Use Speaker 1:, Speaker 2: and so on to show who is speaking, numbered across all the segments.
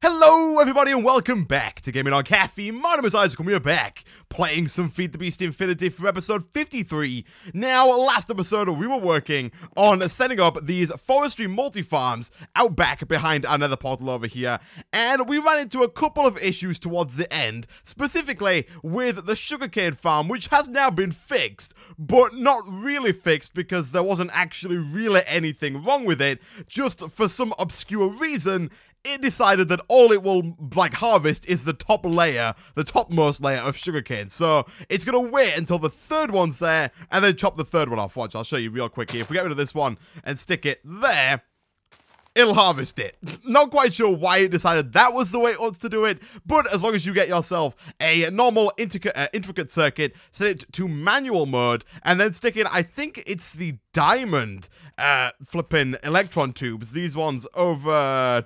Speaker 1: Hello everybody and welcome back to Gaming on Caffeine. My name is Isaac and we are back playing some FTB Infinity for episode 53. Now, last episode we were working on setting up these forestry multi-farms out back behind our nether portal over here, and we ran into a couple of issues towards the end, specifically with the sugarcane farm, which has now been fixed, but not really fixed because there wasn't actually really anything wrong with it. Just for some obscure reason, it decided that all it will, harvest is the top layer, the topmost layer of sugarcane. So, it's gonna wait until the third one's there, and then chop the third one off. Watch, I'll show you real quick here. If we get rid of this one and stick it there, it'll harvest it. Not quite sure why it decided that was the way it wants to do it, but as long as you get yourself a normal intricate circuit, set it to manual mode, and then stick in, I think it's the diamond flipping electron tubes. These ones over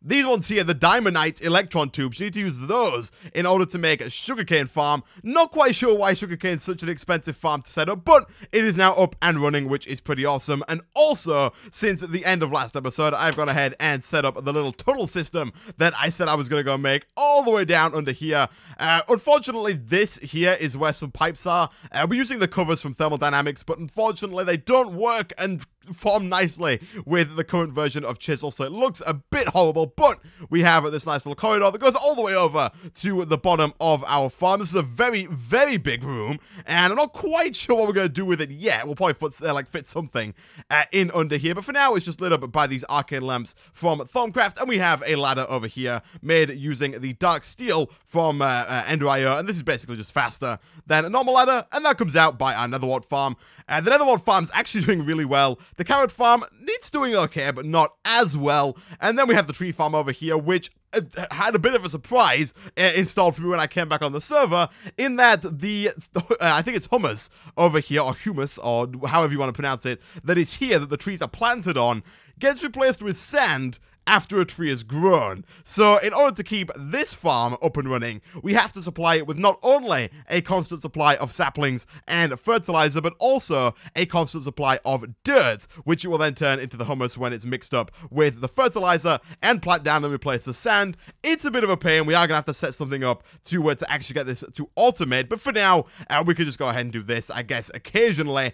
Speaker 1: these ones here, the diamondite electron tubes. You need to use those in order to make a sugarcane farm. Not quite sure why sugarcane is such an expensive farm to set up, but it is now up and running, which is pretty awesome. And also, since the end of last episode, I've gone ahead and set up the little tunnel system that I said I was going to go make all the way down under here. Unfortunately, this here is where some pipes are. We're using the covers from Thermodynamics, but unfortunately, they don't work and form nicely with the current version of Chisel, so it looks a bit horrible, but we have this nice little corridor that goes all the way over to the bottom of our farm. This is a very, very big room, and I'm not quite sure what we're going to do with it yet. We'll probably fit something in under here, but for now, it's just lit up by these arcane lamps from Buildcraft, and we have a ladder over here made using the dark steel from Ender.io, and this is basically just faster than a normal ladder, and that comes out by our netherwart farm. The netherwart farm's actually doing really well. The carrot farm needs doing okay, but not as well. And then we have the tree farm over here, which had a bit of a surprise installed for me when I came back on the server, in that the, I think it's humus over here, or humus, or however you want to pronounce it, that is here, that the trees are planted on, gets replaced with sand after a tree is grown. So in order to keep this farm up and running, we have to supply it with not only a constant supply of saplings and fertilizer, but also a constant supply of dirt, which it will then turn into the humus when it's mixed up with the fertilizer and plant down and replace the sand. It's a bit of a pain. We are going to have to set something up to actually get this to automate, but for now, we could just go ahead and do this, I guess, occasionally.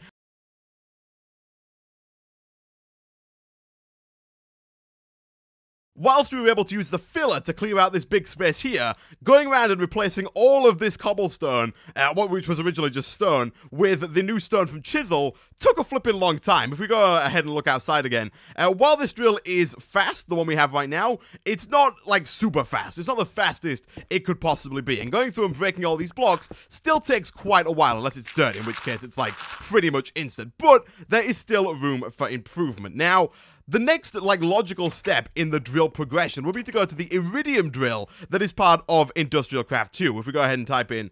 Speaker 1: Whilst we were able to use the filler to clear out this big space here, going around and replacing all of this cobblestone, which was originally just stone, with the new stone from Chisel, took a flipping long time. If we go ahead and look outside again, while this drill is fast, the one we have right now, it's not, super fast. It's not the fastest it could possibly be. And going through and breaking all these blocks still takes quite a while, unless it's dirt, in which case it's, pretty much instant. But there is still room for improvement. Now, the next, logical step in the drill progression would be to go to the iridium drill that is part of BiblioCraft 2. If we go ahead and type in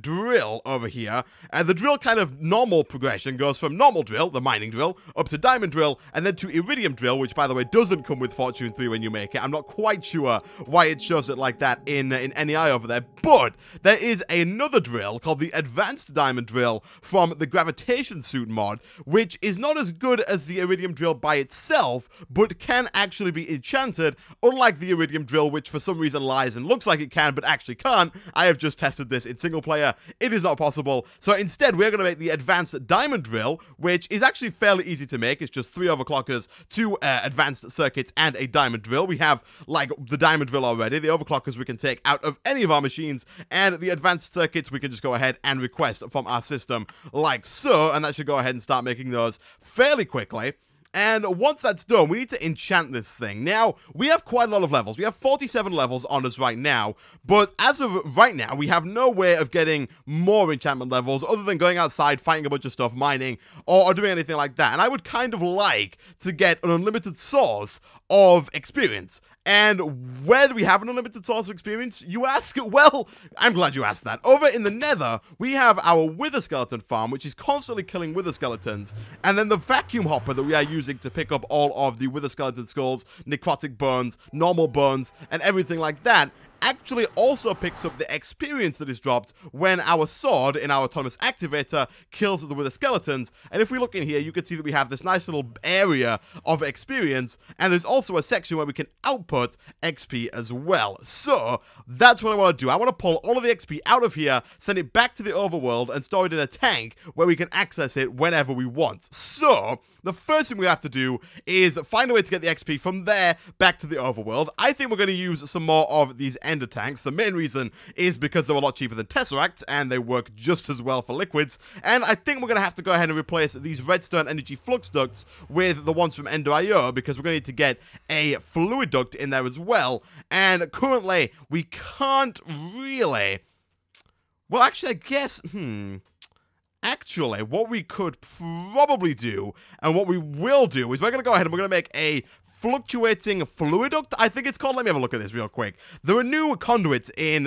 Speaker 1: drill over here, the drill kind of normal progression goes from normal drill, the mining drill, up to diamond drill, and then to iridium drill, which, by the way, doesn't come with Fortune 3 when you make it. I'm not quite sure why it shows it like that in NEI over there, but there is another drill called the advanced diamond drill from the gravitation suit mod, which is not as good as the iridium drill by itself, but can actually be enchanted, unlike the iridium drill, which for some reason lies and looks like it can, but actually can't. I have just tested this in single player. It is not possible. So instead, we're going to make the advanced diamond drill, which is actually fairly easy to make. It's just 3 overclockers, 2 advanced circuits, and a diamond drill. We have, the diamond drill already. The overclockers we can take out of any of our machines, and the advanced circuits we can just go ahead and request from our system, like so, and that should go ahead and start making those fairly quickly. And once that's done, we need to enchant this thing. Now, we have quite a lot of levels. We have 47 levels on us right now, but as of right now, we have no way of getting more enchantment levels other than going outside, fighting a bunch of stuff, mining, or doing anything like that. And I would kind of like to get an unlimited source of experience. And where do we have an unlimited source of experience, you ask? Well, I'm glad you asked that. Over in the nether, we have our wither skeleton farm, which is constantly killing wither skeletons, and then the vacuum hopper that we are using to pick up all of the wither skeleton skulls, necrotic bones, normal bones, and everything like that. actually also picks up the experience that is dropped when our sword in our autonomous activator kills the wither skeletons. And if we look in here, you can see that we have this nice little area of experience, and there's also a section where we can output XP as well. So that's what I want to do. I want to pull all of the XP out of here, send it back to the overworld, and store it in a tank where we can access it whenever we want. So the first thing we have to do is find a way to get the XP from there back to the overworld. I think we're going to use some more of these ender tanks. The main reason is because they're a lot cheaper than Tesseracts, and they work just as well for liquids. And I think we're going to have to go ahead and replace these redstone energy flux ducts with the ones from Ender.io, because we're going to need to get a fluid duct in there as well. And currently, we can't really... Well, actually, I guess... Actually, what we could probably do, and what we will do, is we're going to go ahead and we're going to make a fluctuating fluid duct, I think it's called. Let me have a look at this real quick. There are new conduits in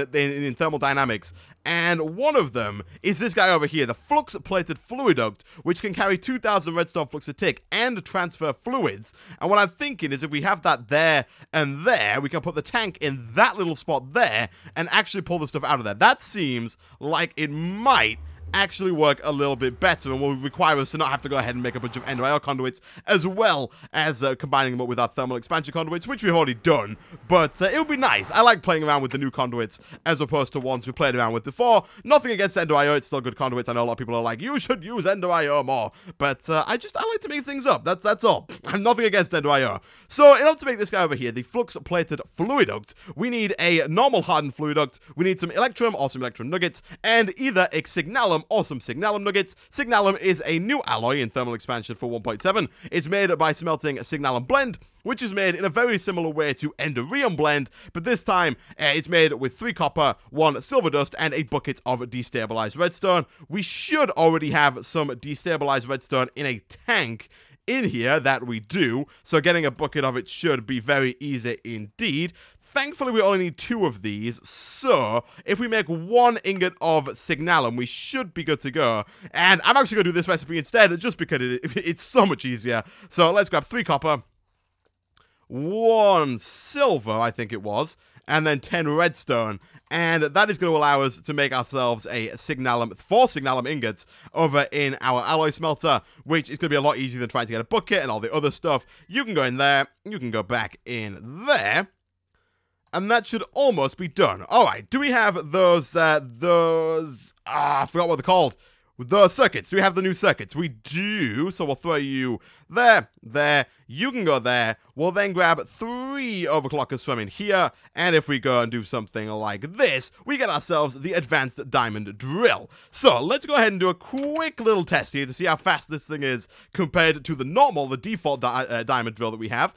Speaker 1: thermodynamics, and one of them is this guy over here, the flux-plated fluid duct, which can carry 2,000 redstone flux a tick and transfer fluids. And what I'm thinking is if we have that there and there, we can put the tank in that little spot there and actually pull the stuff out of there. That seems like it might actually work a little bit better, and will require us to not have to go ahead and make a bunch of Ender.io conduits, as well as combining them up with our thermal expansion conduits, which we've already done. But it would be nice. I like playing around with the new conduits as opposed to ones we played around with before. Nothing against Ender.io, it's still good conduits. I know a lot of people are like, you should use Ender.io more, but I like to make things up. That's all. I'm nothing against Ender.io. So in order to make this guy over here, the flux-plated fluid duct, we need a normal hardened fluid duct, we need some electrum or some electrum nuggets, and either a signalum or some signalum nuggets. Signalum is a new alloy in thermal expansion for 1.7. It's made by smelting signalum blend, which is made in a very similar way to Enderium blend, but this time it's made with 3 copper, 1 silver dust, and a bucket of destabilized redstone. We should already have some destabilized redstone in a tank in here, that we do, so getting a bucket of it should be very easy indeed. Thankfully, we only need 2 of these, so if we make 1 ingot of signalum, we should be good to go. And I'm actually going to do this recipe instead, just because it's so much easier. So let's grab 3 copper, 1 silver, I think it was, and then 10 redstone. And that is going to allow us to make ourselves a signalum, 4 signalum ingots over in our alloy smelter, which is going to be a lot easier than trying to get a bucket and all the other stuff. You can go in there, you can go back in there, and that should almost be done. Alright, do we have those, I forgot what they're called. The circuits. Do we have the new circuits? We do, so we'll throw you there, you can go there. We'll then grab 3 overclockers from in here, and if we go and do something like this, we get ourselves the advanced diamond drill. So, let's go ahead and do a quick little test here to see how fast this thing is compared to the default diamond drill that we have.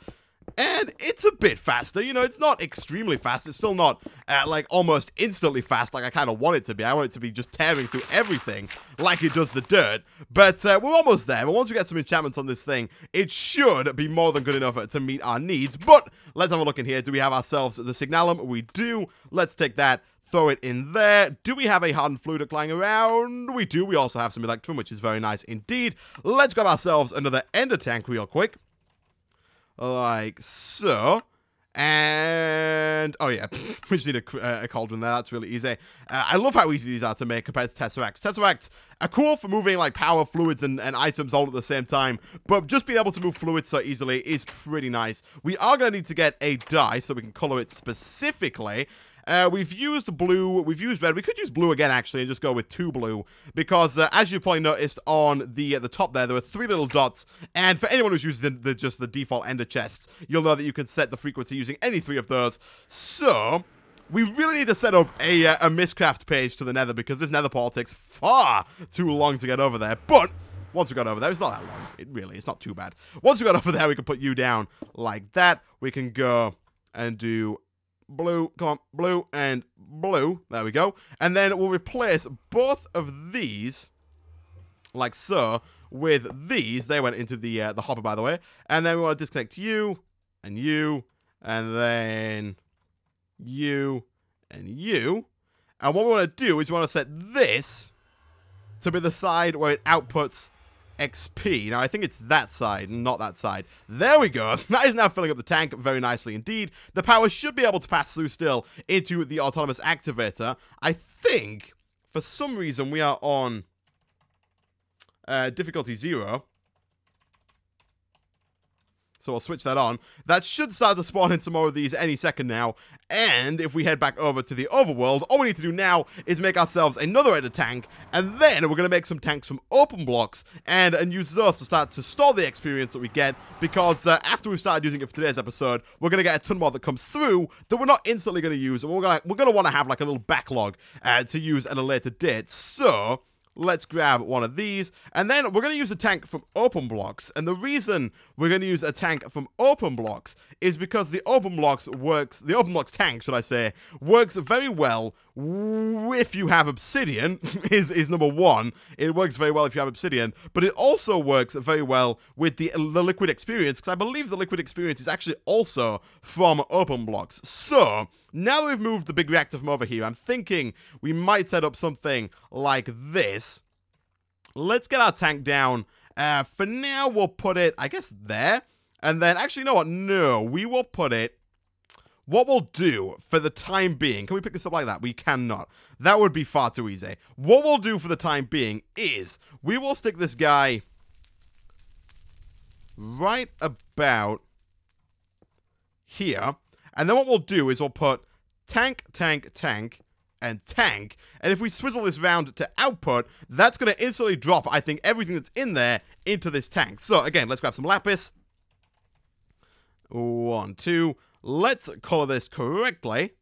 Speaker 1: And it's a bit faster, you know, it's not extremely fast, it's still not, like, almost instantly fast like I kind of want it to be. I want it to be just tearing through everything like it does the dirt, but we're almost there. But once we get some enchantments on this thing, it should be more than good enough to meet our needs. But let's have a look in here. Do we have ourselves the signalum? We do. Let's take that, throw it in there. Do we have a hardened fluid lying around? We do. We also have some electrum, which is very nice indeed. Let's grab ourselves another ender tank real quick. Like so, and oh yeah, we just need a cauldron there. That's really easy. I love how easy these are to make compared to Tesseracts. Tesseracts are cool for moving like power, fluids, and items all at the same time, but just being able to move fluids so easily is pretty nice. We are going to need to get a dye so we can color it specifically. We've used blue, we've used red. We could use blue again, actually, and just go with 2 blue, because as you've probably noticed on the top there are 3 little dots, and for anyone who's used just the default ender chests, you'll know that you can set the frequency using any 3 of those. So we really need to set up a Mineshopper page to the nether, because this nether portal takes far too long to get over there, but once we got over there, it's not that long. It's not too bad. Once we got over there, we can put you down like that. We can go and do blue, come on, blue and blue, there we go, and then we'll replace both of these, like so, with these. They went into the hopper, by the way, and then we want to disconnect you, and then you, and you, and what we want to do is we want to set this to be the side where it outputs XP. Now, I think it's that side, not that side. There we go. That is now filling up the tank very nicely indeed. The power should be able to pass through still into the autonomous activator. I think, for some reason, we are on difficulty 0. So we'll switch that on. That should start to spawn in some more of these any second now. And if we head back over to the overworld, all we need to do now is make ourselves another edit tank. And then we're going to make some tanks from open blocks and use those to start to store the experience that we get. Because after we've started using it for today's episode, we're going to get a ton more that comes through that we're not instantly going to use. And we're going to want to have like a little backlog to use at a later date. So let's grab one of these, and then we're going to use a tank from open blocks. And the reason we're going to use a tank from open blocks is because the open blocks tank, should I say, works very well if you have obsidian, is number one. It works very well if you have obsidian, but it also works very well with the liquid experience, because I believe the liquid experience is actually also from open blocks. So now that we've moved the big reactor from over here, I'm thinking we might set up something like this. Let's get our tank down. For now, we'll put it, I guess, there. And then, actually, you know what? No, we will put it. What we'll do for the time being, can we pick this up like that? We cannot. That would be far too easy. What we'll do for the time being is we will stick this guy right about here. And then what we'll do is we'll put tank, tank, tank, and tank. And if we swizzle this round to output, that's going to instantly drop, I think, everything that's in there into this tank. So, again, let's grab some lapis. 1, 2. Let's color this correctly.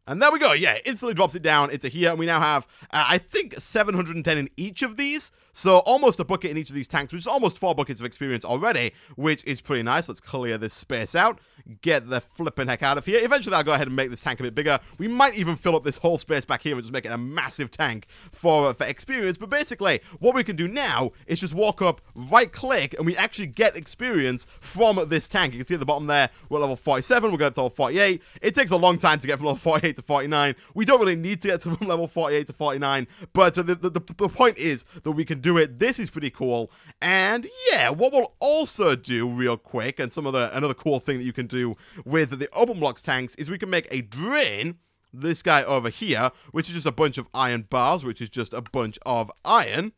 Speaker 1: And there we go. Yeah, it instantly drops it down into here. And we now have, I think, 710 in each of these. So almost a bucket in each of these tanks, which is almost 4 buckets of experience already, which is pretty nice. Let's clear this space out. Get the flipping heck out of here. Eventually, I'll go ahead and make this tank a bit bigger. We might even fill up this whole space back here and just make it a massive tank for experience. But basically, what we can do now is just walk up, right-click, and we actually get experience from this tank. You can see at the bottom there, we're at level 47. We're going to level 48. It takes a long time to get from level 48 to 49. We don't really need to get to level 48 to 49. But the point is that we can do it. This is pretty cool. And yeah, what we'll also do real quick, and another cool thing that you can do with the open blocks tanks is we can make a drain, this guy over here, which is just a bunch of iron bars, which is just a bunch of iron.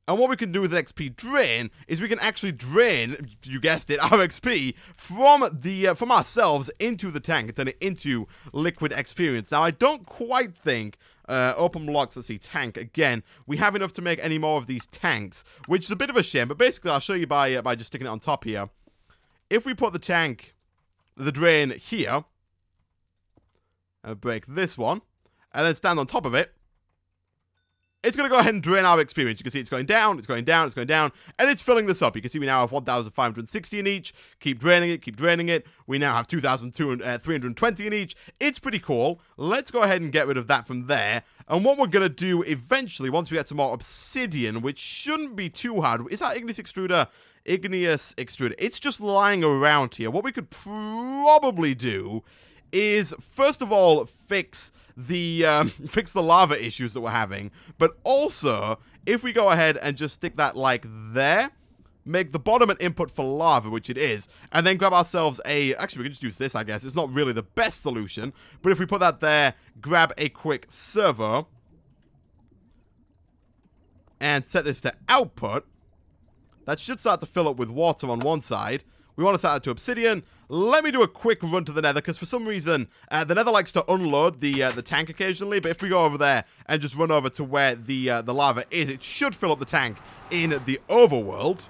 Speaker 1: And what we can do with an XP drain is we can actually drain, you guessed it, our XP from ourselves into the tank and turn it into liquid experience. Now, I don't quite think open blocks, let's see, tank again. We have enough to make any more of these tanks, which is a bit of a shame. But basically, I'll show you by just sticking it on top here. If we put the drain here, and break this one, and then stand on top of it, it's going to go ahead and drain our experience. You can see it's going down, it's going down, it's going down, and it's filling this up. You can see we now have 1,560 in each. Keep draining it, keep draining it. We now have 2,320 in each. It's pretty cool. Let's go ahead and get rid of that from there. And what we're going to do eventually, once we get some more obsidian, which shouldn't be too hard. Is that igneous extruder? Igneous extruder. It's just lying around here. What we could probably do is, first of all, fix the lava issues that we're having, but also if we go ahead and just stick that like there, make the bottom an input for lava, which it is, and then grab ourselves actually we can just use this, I guess. It's not really the best solution, but if we put that there, grab a quick servo and set this to output, that should start to fill up with water on one side. We want to set that to obsidian. Let me do a quick run to the nether, because for some reason, the nether likes to unload the tank occasionally, but if we go over there and just run over to where the lava is, it should fill up the tank in the overworld.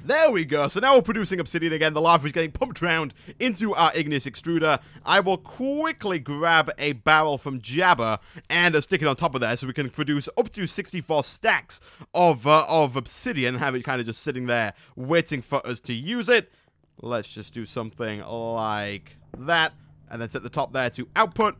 Speaker 1: There we go. So now we're producing obsidian again. The lava is getting pumped around into our igneous extruder. I will quickly grab a barrel from Jabba and stick it on top of there so we can produce up to 64 stacks of obsidian. Have it kind of just sitting there waiting for us to use it. Let's just do something like that. And then set the top there to output.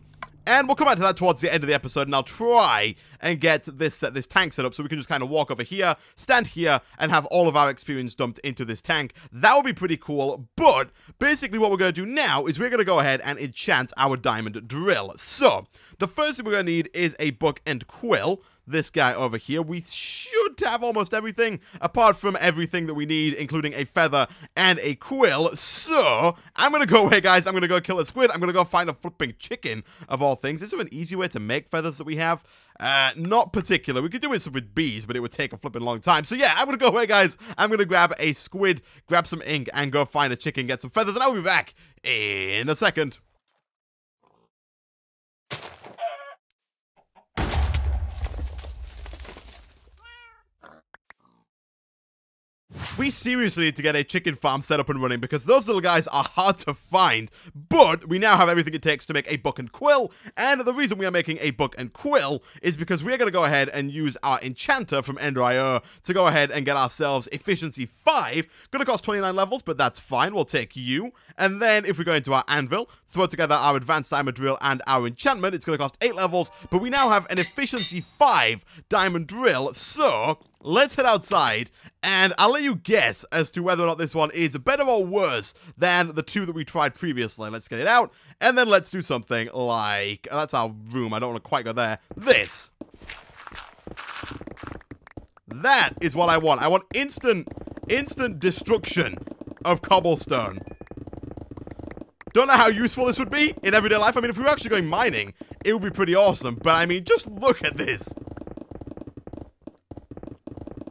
Speaker 1: And we'll come back to that towards the end of the episode, and I'll try and get this tank set up so we can just kind of walk over here, stand here, and have all of our experience dumped into this tank. That would be pretty cool, but basically what we're going to do now is we're going to go ahead and enchant our diamond drill. So, the first thing we're going to need is a book and quill. This guy over here. We should have almost everything, apart from everything that we need, including a feather and a quill. So, I'm going to go away, guys. I'm going to go kill a squid. I'm going to go find a flipping chicken, of all things. Is there an easy way to make feathers that we have? Not particular. We could do it with bees, but it would take a flipping long time. So, yeah, I'm going to go away, guys. I'm going to grab a squid, grab some ink, and go find a chicken, get some feathers, and I'll be back in a second. We seriously need to get a chicken farm set up and running because those little guys are hard to find, but we now have everything it takes to make a book and quill, and the reason we are making a book and quill is because we are going to go ahead and use our enchanter from Ender.io to go ahead and get ourselves efficiency 5. Going to cost 29 levels, but that's fine, we'll take you. And then if we go into our anvil, throw together our advanced diamond drill and our enchantment, it's going to cost 8 levels, but we now have an efficiency 5 diamond drill, so let's head outside, and I'll let you guess as to whether or not this one is better or worse than the two that we tried previously. Let's get it out, and then let's do something like, that's our room, I don't want to quite go there, this. That is what I want. I want instant destruction of cobblestone. Don't know how useful this would be in everyday life. I mean, if we were actually going mining, it would be pretty awesome, but I mean, just look at this.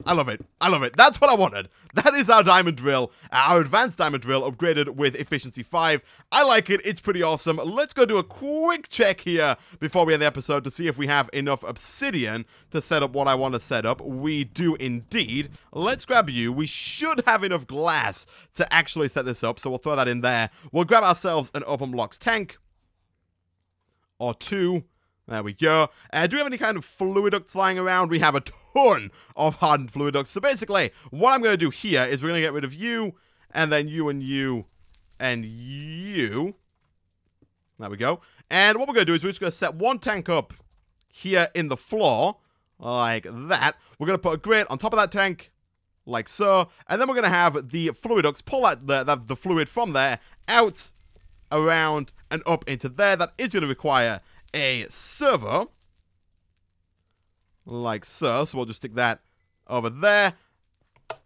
Speaker 1: I love it. I love it. That's what I wanted. That is our diamond drill, our advanced diamond drill upgraded with efficiency 5. I like it. It's pretty awesome. Let's go do a quick check here before we end the episode to see if we have enough obsidian to set up what I want to set up. We do indeed. Let's grab you. We should have enough glass to actually set this up, so we'll throw that in there. We'll grab ourselves an open blocks tank or 2. There we go. Do we have any kind of fluid ducts lying around? We have a ton of hardened fluid ducts. So basically, what I'm going to do here is we're going to get rid of you, and then you and you, and you. There we go. And what we're going to do is we're just going to set one tank up here in the floor, like that. We're going to put a grate on top of that tank, like so. And then we're going to have the fluid ducts pull that the fluid from there out, around, and up into there. That is going to require a servo, like so. So we'll just stick that over there.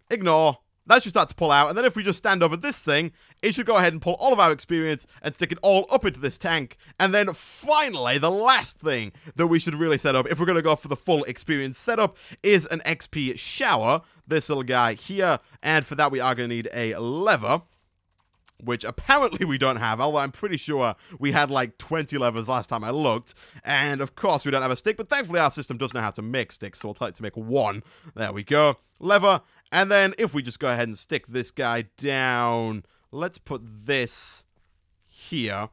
Speaker 1: Ignore. That should start to pull out. And then if we just stand over this thing, it should go ahead and pull all of our experience and stick it all up into this tank. And then finally, the last thing that we should really set up, if we're going to go for the full experience setup, is an XP shower. This little guy here. And for that, we are going to need a lever, which apparently we don't have, although I'm pretty sure we had like 20 levers last time I looked. And of course we don't have a stick, but thankfully our system does know how to make sticks, so we'll tell it to make 1. There we go. Lever. And then if we just go ahead and stick this guy down, let's put this here.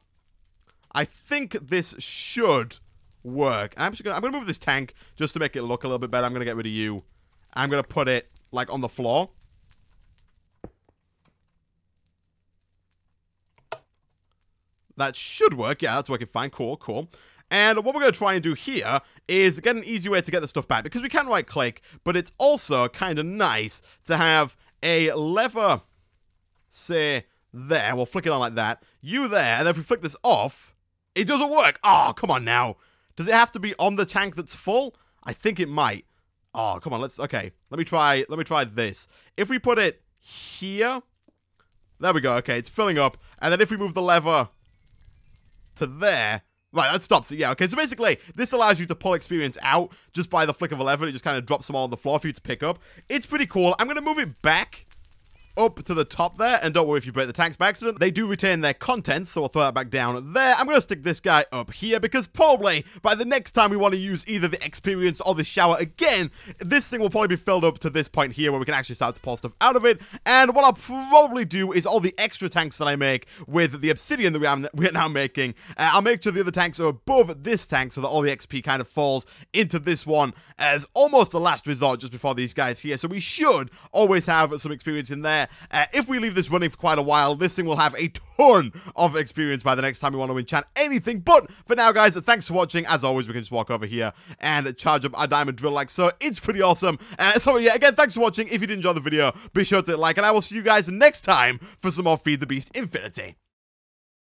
Speaker 1: I think this should work. I'm gonna move this tank just to make it look a little bit better. I'm gonna get rid of you. I'm gonna put it like on the floor. That should work. Yeah, that's working fine. Cool, cool. And what we're going to try and do here is get an easy way to get the stuff back, because we can right-click, but it's also kind of nice to have a lever, say, there. We'll flick it on like that. You there, and then if we flick this off, it doesn't work. Oh, come on now. Does it have to be on the tank that's full? I think it might. Oh, come on. Okay. Let me try this. If we put it here, there we go. Okay, it's filling up. And then if we move the lever to there, right, that stops it. Yeah, okay, so basically this allows you to pull experience out just by the flick of a lever. It just kind of drops them all on the floor for you to pick up. It's pretty cool. I'm gonna move it back up to the top there, and don't worry if you break the tanks by accident. They do retain their contents, so we'll throw that back down there. I'm going to stick this guy up here, because probably by the next time we want to use either the experience or the shower again, this thing will probably be filled up to this point here where we can actually start to pull stuff out of it. And what I'll probably do is all the extra tanks that I make with the obsidian that we're now making, I'll make sure the other tanks are above this tank so that all the XP kind of falls into this one as almost a last resort just before these guys here. So we should always have some experience in there. where if we leave this running for quite a while, this thing will have a ton of experience by the next time we want to enchant anything. But for now, guys, thanks for watching. As always, we can just walk over here and charge up our diamond drill like so. It's pretty awesome. So yeah, again, thanks for watching. If you did enjoy the video, be sure to like, and I will see you guys next time for some more Feed the Beast Infinity.